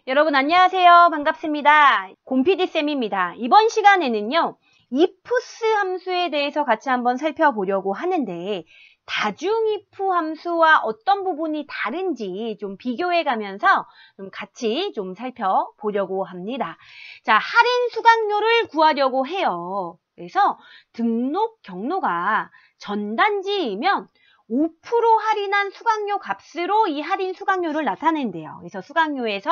여러분 안녕하세요. 반갑습니다. 곰PD쌤입니다. 이번 시간에는요. ifs 함수에 대해서 같이 한번 살펴보려고 하는데 다중 if 함수와 어떤 부분이 다른지 좀 비교해 가면서 좀 같이 좀 살펴보려고 합니다. 자, 할인 수강료를 구하려고 해요. 그래서 등록 경로가 전단지이면 5% 할인한 수강료 값으로 이 할인 수강료를 나타낸대요. 그래서 수강료에서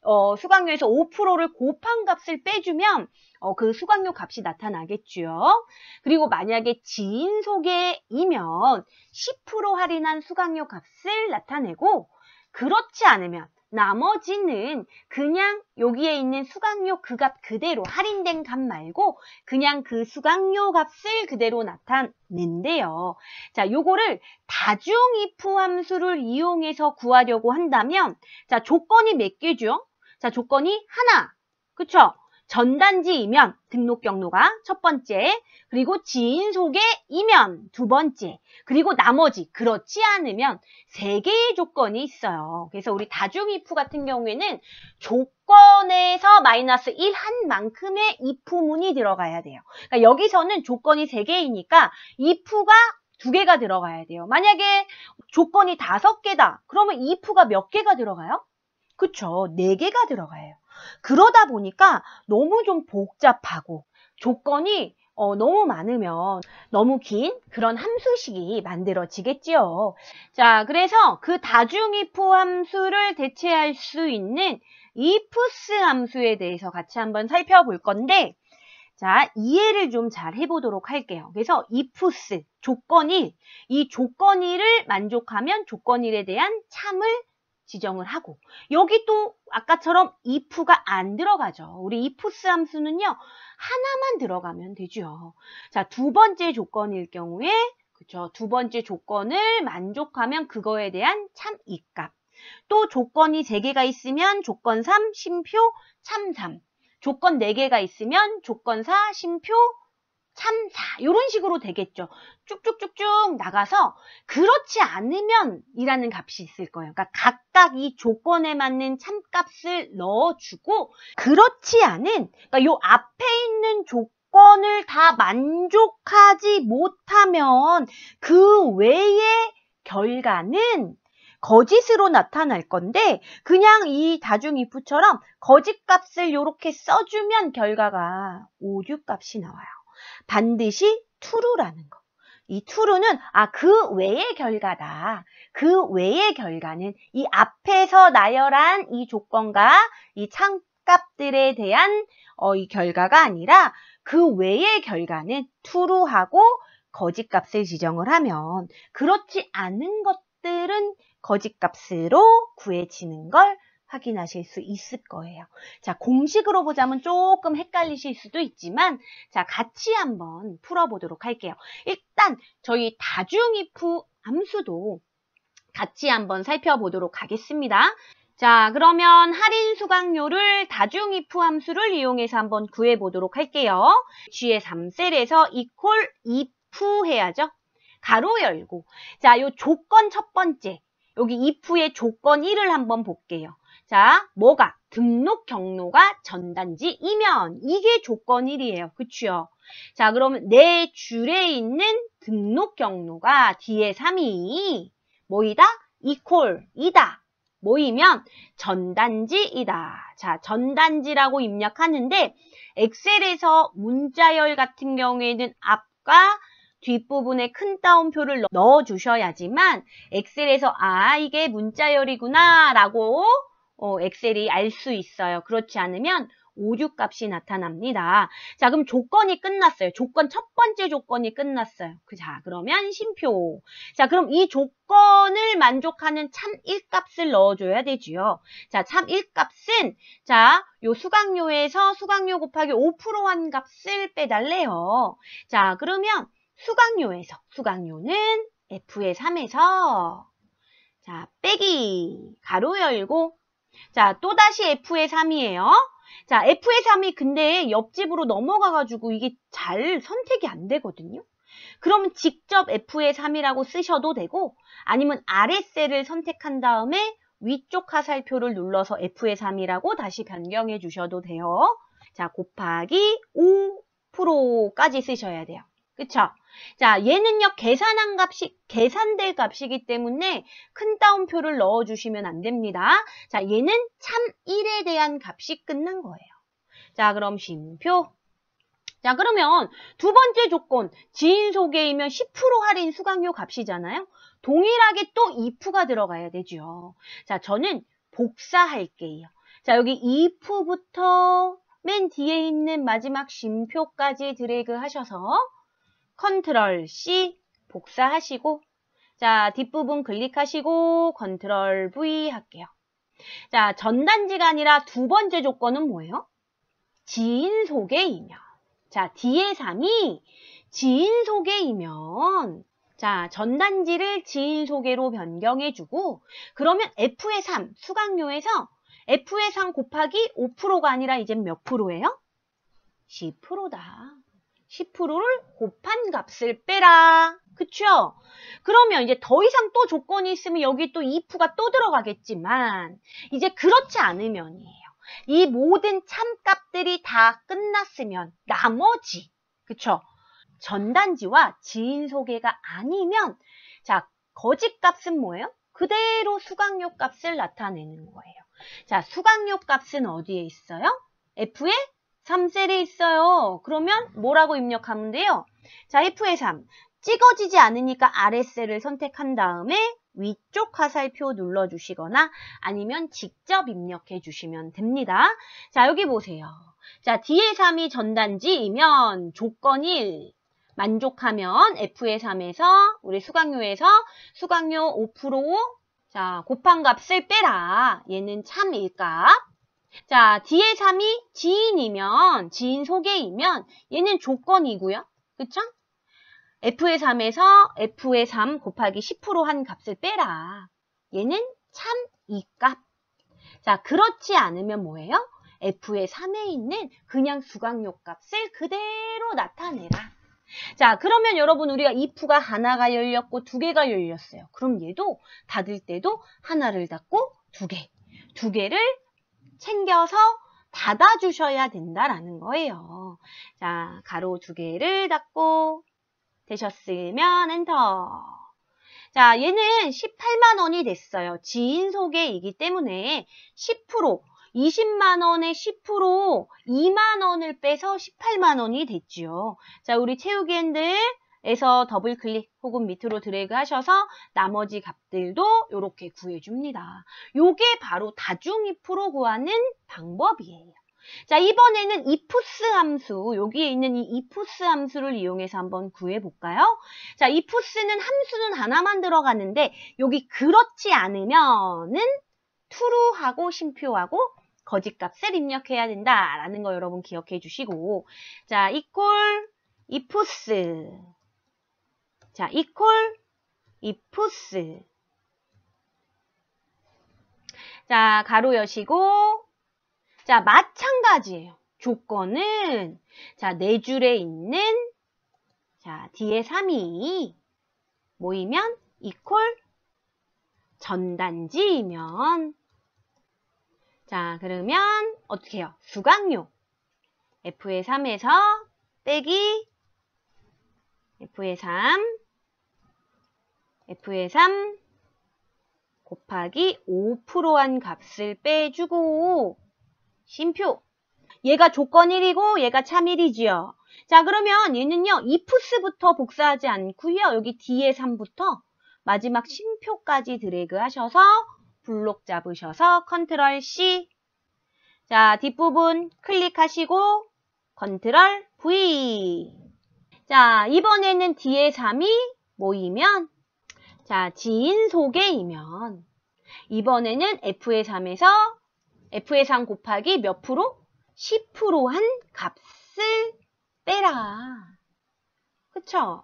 5%를 곱한 값을 빼주면 그 수강료 값이 나타나겠죠. 그리고 만약에 지인 소개이면 10% 할인한 수강료 값을 나타내고 그렇지 않으면 나머지는 그냥 여기에 있는 수강료 그 값 그대로 할인된 값 말고 그냥 그 수강료 값을 그대로 나타낸대요. 자, 요거를 다중 if 함수를 이용해서 구하려고 한다면 자, 조건이 몇 개죠? 자, 조건이 하나. 그쵸? 전단지이면 등록 경로가 첫 번째, 그리고 지인 소개이면 두 번째, 그리고 나머지 그렇지 않으면 세 개의 조건이 있어요. 그래서 우리 다중 if 같은 경우에는 조건에서 마이너스 1 한 만큼의 if문이 들어가야 돼요. 그러니까 여기서는 조건이 세 개이니까 if가 두 개가 들어가야 돼요. 만약에 조건이 5개다. 그러면 if가 몇 개가 들어가요? 그쵸. 4개가 들어가요. 그러다 보니까 너무 좀 복잡하고 조건이 너무 많으면 너무 긴 그런 함수식이 만들어지겠지요. 자, 그래서 그 다중 if 함수를 대체할 수 있는 ifs 함수에 대해서 같이 한번 살펴볼 건데 자, 이해를 좀 잘 해보도록 할게요. 그래서 ifs, 조건 1, 이 조건 1을 만족하면 조건 1에 대한 참을 지정을 하고 여기 또 아까처럼 if가 안 들어가죠. 우리 ifs 함수는요. 하나만 들어가면 되죠. 자, 두 번째 조건일 경우에 그렇죠. 두 번째 조건을 만족하면 그거에 대한 참 2값. 또 조건이 3개가 있으면 조건 3, 심표, 참 3. 조건 4개가 있으면 조건 4, 심표, 참 4. 이런 식으로 되겠죠. 쭉쭉쭉쭉 나가서 그렇지 않으면 이라는 값이 있을 거예요. 그러니까 각각 이 조건에 맞는 참값을 넣어주고 그렇지 않은 그러니까 요 앞에 있는 조건을 다 만족하지 못하면 그 외의 결과는 거짓으로 나타날 건데 그냥 이 다중 if처럼 거짓 값을 이렇게 써주면 결과가 오류 값이 나와요. 반드시 true라는 거. 이 true는 그 외의 결과다. 그 외의 결과는 이 앞에서 나열한 이 조건과 이 참값들에 대한 이 결과가 아니라 그 외의 결과는 true하고 거짓값을 지정을 하면 그렇지 않은 것들은 거짓값으로 구해지는 걸 확인하실 수 있을 거예요. 자, 공식으로 보자면 조금 헷갈리실 수도 있지만 자, 같이 한번 풀어보도록 할게요. 일단 저희 다중 if 함수도 같이 한번 살펴보도록 하겠습니다. 자, 그러면 할인 수강료를 다중 if 함수를 이용해서 한번 구해보도록 할게요. G의 3셀에서 equal if 해야죠. 가로 열고 자, 요 조건 첫 번째 여기 if의 조건 1을 한번 볼게요. 자, 뭐가? 등록 경로가 전단지이면 이게 조건 1이에요. 그쵸? 자, 그러면 내 줄에 있는 등록 경로가 뒤에 3이 뭐이다? equal 이다. 뭐이면 전단지이다. 자, 전단지라고 입력하는데 엑셀에서 문자열 같은 경우에는 앞과 뒷부분에 큰 따옴표를 넣어주셔야지만 엑셀에서 이게 문자열이구나 라고 엑셀이 알 수 있어요. 그렇지 않으면 오류 값이 나타납니다. 자, 그럼 조건이 끝났어요. 조건 첫 번째 조건이 끝났어요. 자, 그러면 심표. 자, 그럼 이 조건을 만족하는 참 1값을 넣어줘야 되지요. 자, 참 1값은 자, 요 수강료에서 수강료 곱하기 5%한 값을 빼달래요. 자, 그러면 수강료에서 수강료는 F의 3에서 자, 빼기 가로 열고 자, 또다시 F의 3이에요. 자, F의 3이 근데 옆집으로 넘어가가지고 이게 잘 선택이 안 되거든요. 그러면 직접 F의 3이라고 쓰셔도 되고 아니면 아랫 셀을 선택한 다음에 위쪽 화살표를 눌러서 F의 3이라고 다시 변경해 주셔도 돼요. 자, 곱하기 5%까지 쓰셔야 돼요. 그쵸? 자, 얘는요, 계산한 값이, 계산될 값이기 때문에 큰 따옴표를 넣어주시면 안 됩니다. 자, 얘는 참 1에 대한 값이 끝난 거예요. 자, 그럼 쉼표. 자, 그러면 두 번째 조건, 지인 소개이면 10% 할인 수강료 값이잖아요. 동일하게 또 if가 들어가야 되죠. 자, 저는 복사할게요. 자, 여기 if부터 맨 뒤에 있는 마지막 쉼표까지 드래그 하셔서 컨트롤 C 복사하시고, 자, 뒷부분 클릭하시고 컨트롤 V 할게요. 자, 전단지가 아니라 두 번째 조건은 뭐예요? 지인 소개이면. 자, 뒤에 3이 지인 소개이면, 자, 전단지를 지인 소개로 변경해주고, 그러면 F의 3, 수강료에서 F의 3 곱하기 5%가 아니라 이제 몇 프로예요? 10%다. 10%를 곱한 값을 빼라. 그쵸? 그러면 이제 더 이상 또 조건이 있으면 여기 또 if가 또 들어가겠지만, 이제 그렇지 않으면이에요. 이 모든 참값들이 다 끝났으면 나머지, 그쵸? 전단지와 지인 소개가 아니면, 자, 거짓값은 뭐예요? 그대로 수강료 값을 나타내는 거예요. 자, 수강료 값은 어디에 있어요? F의 3셀에 있어요. 그러면 뭐라고 입력하면 돼요? 자, F의 3. 찍어지지 않으니까 아랫셀을 선택한 다음에 위쪽 화살표 눌러주시거나 아니면 직접 입력해 주시면 됩니다. 자, 여기 보세요. 자, 뒤에 3이 전단지이면 조건 1. 만족하면 F의 3에서 우리 수강료에서 수강료 5% 자, 곱한 값을 빼라. 얘는 참 일값. 자, 뒤에 3이 지인이면, 지인 소개이면 얘는 조건이고요. 그쵸? F의 3에서 F의 3 곱하기 10% 한 값을 빼라. 얘는 참 이 값. 자, 그렇지 않으면 뭐예요? F의 3에 있는 그냥 수강료 값을 그대로 나타내라. 자, 그러면 여러분 우리가 if가 하나가 열렸고 두 개가 열렸어요. 그럼 얘도 닫을 때도 하나를 닫고 두 개를 챙겨서 닫아주셔야 된다라는 거예요. 자, 가로 두 개를 닫고 되셨으면 엔터. 자, 얘는 18만 원이 됐어요. 지인 소개이기 때문에 10%, 20만 원에 10%, 2만 원을 빼서 18만 원이 됐죠. 자, 우리 채우기 핸들에서 더블 클릭 혹은 밑으로 드래그 하셔서 나머지 값들도 이렇게 구해줍니다. 요게 바로 다중 if로 구하는 방법이에요. 자, 이번에는 ifs 함수, 여기에 있는 이 ifs 함수를 이용해서 한번 구해볼까요? 자, ifs는 함수는 하나만 들어가는데 여기 그렇지 않으면은 true하고 쉼표하고 거짓값을 입력해야 된다라는 거 여러분 기억해 주시고, 자, equal ifs, 자, equal ifs, 자, 가로 여시고, 자, 마찬가지예요. 조건은, 자, 네 줄에 있는, 자, 뒤에 3이 모이면 equal 전단지이면, 자, 그러면 어떻게 해요? 수강료. F의 3에서 빼기 F의 3, F의 3 곱하기 5%한 값을 빼주고, 쉼표. 얘가 조건 1이고 얘가 참 1이지요. 자, 그러면 얘는요, ifs부터 복사하지 않고요. 여기 뒤에 3부터 마지막 쉼표까지 드래그 하셔서 블록 잡으셔서 컨트롤 C. 자, 뒷부분 클릭하시고 컨트롤 V. 자, 이번에는 뒤에 3이 모이면, 자, 지인 소개이면 이번에는 F의 3에서 F의 3 곱하기 몇 프로? 10% 한 값을 빼라. 그쵸?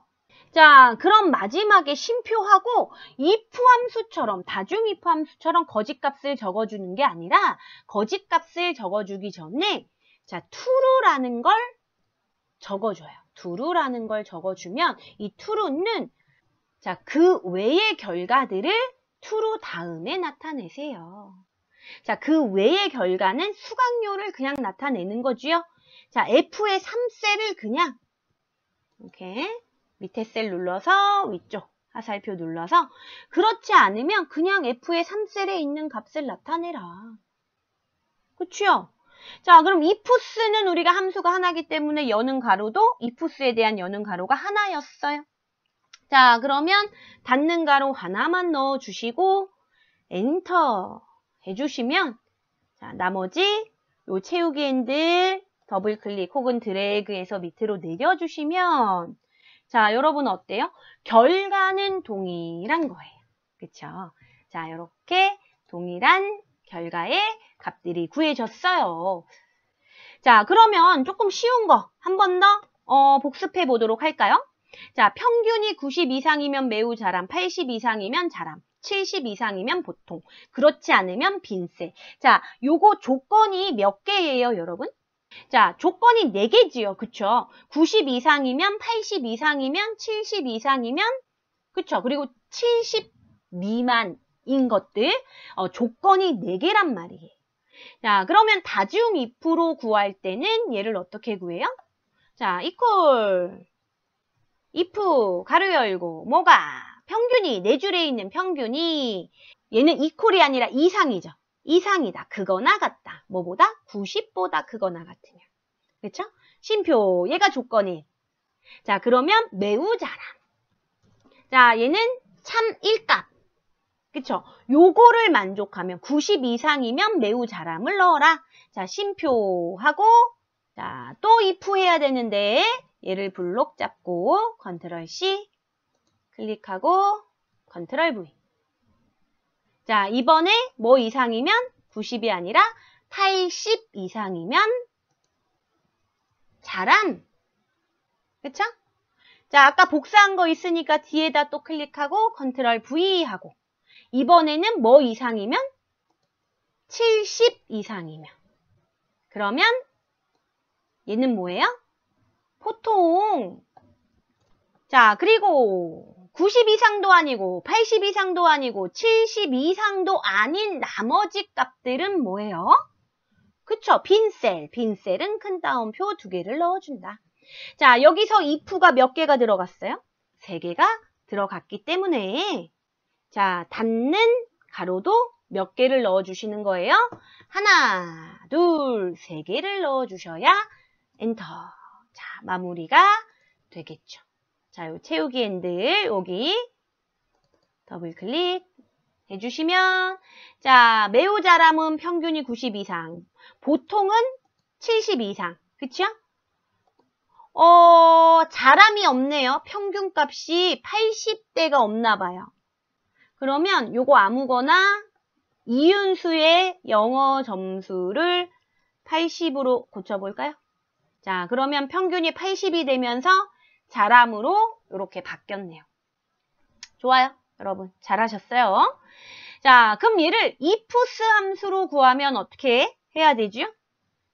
자, 그럼 마지막에 쉼표하고 if 함수처럼, 다중 if 함수처럼 거짓값을 적어주는 게 아니라 거짓값을 적어주기 전에, 자, true라는 걸 적어줘요. true라는 걸 적어주면 이 true는, 자, 그 외의 결과들을 true 다음에 나타내세요. 자, 그 외의 결과는 수강료를 그냥 나타내는 거지요. 자, F의 3셀을 그냥 이렇게 밑에 셀 눌러서 위쪽 화살표 눌러서 그렇지 않으면 그냥 F의 3셀에 있는 값을 나타내라. 그치요? 자, 그럼 ifs는 우리가 함수가 하나이기 때문에 여는 가로도 ifs에 대한 여는 가로가 하나였어요. 자, 그러면 닫는 가로 하나만 넣어주시고 엔터 해주시면 자, 나머지 요 채우기 핸들 더블 클릭 혹은 드래그해서 밑으로 내려주시면 자, 여러분 어때요? 결과는 동일한 거예요. 그쵸? 자, 이렇게 동일한 결과의 값들이 구해졌어요. 자, 그러면 조금 쉬운 거 한 번 더 복습해 보도록 할까요? 자, 평균이 90 이상이면 매우 잘함, 80 이상이면 잘함, 70 이상이면 보통, 그렇지 않으면 빈세. 자, 요거 조건이 몇 개예요, 여러분? 자, 조건이 4개지요. 그쵸? 90 이상이면, 80 이상이면, 70 이상이면, 그쵸? 그리고 70 미만인 것들, 조건이 4개란 말이에요. 자, 그러면 다중 if로 구할 때는 얘를 어떻게 구해요? 자, equal, if, 가로 열고, 뭐가? 평균이, 4줄에 있는 평균이, 얘는 equal이 아니라 이상이죠. 이상이다. 크거나 같다. 뭐보다? 90보다 크거나 같으면. 그렇죠? 쉼표. 얘가 조건이. 자, 그러면 매우 잘함. 자, 얘는 참 일값. 그쵸? 요거를 만족하면 90 이상이면 매우 잘함을 넣어라. 자, 쉼표하고 자, 또 if 해야 되는데 얘를 블록 잡고 컨트롤 C 클릭하고 컨트롤 V. 자, 이번에 뭐 이상이면 90이 아니라 80 이상이면 잘함. 그쵸? 자, 아까 복사한 거 있으니까 뒤에다 또 클릭하고 컨트롤 V 하고 이번에는 뭐 이상이면 70 이상이면 그러면 얘는 뭐예요? 보통. 자, 그리고 90 이상도 아니고 80 이상도 아니고 70 이상도 아닌 나머지 값들은 뭐예요? 그쵸? 빈셀. 빈셀은 큰 따옴표 2개를 넣어준다. 자, 여기서 if가 몇 개가 들어갔어요? 3개가 들어갔기 때문에 자, 닫는 가로도 몇 개를 넣어주시는 거예요? 하나, 둘, 3개를 넣어주셔야 엔터. 자, 마무리가 되겠죠. 자, 요 채우기 핸들 여기 더블 클릭 해주시면 자, 매우 잘함은 평균이 90 이상, 보통은 70 이상. 그쵸? 잘함이 없네요. 평균값이 80대가 없나 봐요. 그러면 요거 아무거나 이윤수의 영어 점수를 80으로 고쳐볼까요? 자, 그러면 평균이 80이 되면서 잘함으로 이렇게 바뀌었네요. 좋아요. 여러분 잘하셨어요. 자, 그럼 얘를 ifs 함수로 구하면 어떻게 해야 되죠?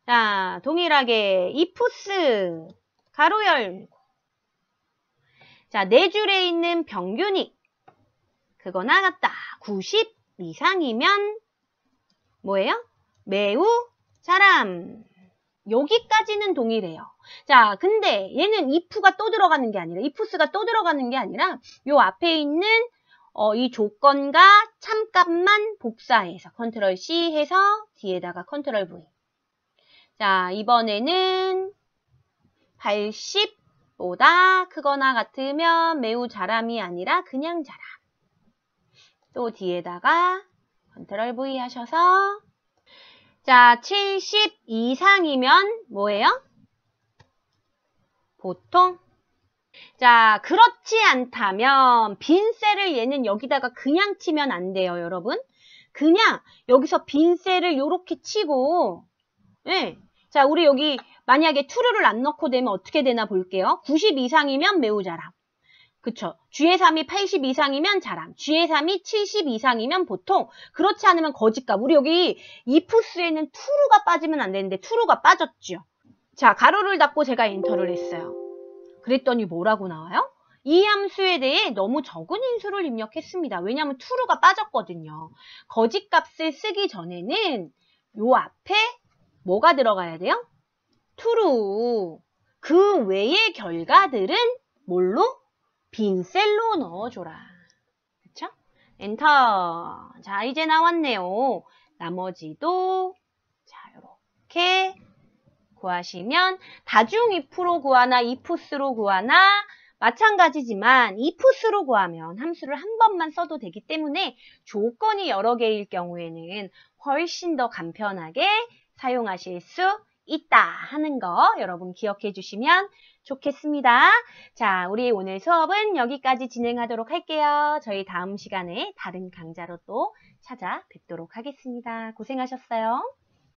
자, 동일하게 ifs 가로 열고 자, 4줄에 있는 평균이 그거나 같다. 90 이상이면 뭐예요? 매우 잘함. 여기까지는 동일해요. 자, 근데 얘는 if가 또 들어가는 게 아니라 ifs가 또 들어가는 게 아니라 요 앞에 있는 이 조건과 참값만 복사해서 컨트롤 C 해서 뒤에다가 컨트롤 V. 자, 이번에는 80보다 크거나 같으면 매우 잘함이 아니라 그냥 잘함. 또 뒤에다가 컨트롤 V 하셔서 자, 70 이상이면 뭐예요? 보통. 자, 그렇지 않다면 빈셀을 얘는 여기다가 그냥 치면 안 돼요, 여러분. 그냥 여기서 빈셀을 이렇게 치고 네. 자, 우리 여기 만약에 true를 안 넣고 되면 어떻게 되나 볼게요. 90 이상이면 매우 잘함. 그쵸? G의 3이 80 이상이면 잘함. G의 3이 70 이상이면 보통. 그렇지 않으면 거짓값. 우리 여기 ifs에는 true가 빠지면 안 되는데 true가 빠졌죠. 자, 가로를 닫고 제가 엔터를 했어요. 그랬더니 뭐라고 나와요? 이 함수에 대해 너무 적은 인수를 입력했습니다. 왜냐하면 true가 빠졌거든요. 거짓값을 쓰기 전에는 요 앞에 뭐가 들어가야 돼요? true. 그 외의 결과들은 뭘로? 빈 셀로 넣어줘라. 그쵸? 엔터. 자, 이제 나왔네요. 나머지도 자, 요렇게 구하시면 다중 if로 구하나 ifs로 구하나 마찬가지지만 ifs로 구하면 함수를 한 번만 써도 되기 때문에 조건이 여러 개일 경우에는 훨씬 더 간편하게 사용하실 수 있다 하는 거 여러분 기억해 주시면 좋겠습니다. 자, 우리 오늘 수업은 여기까지 진행하도록 할게요. 저희 다음 시간에 다른 강좌로 또 찾아뵙도록 하겠습니다. 고생하셨어요.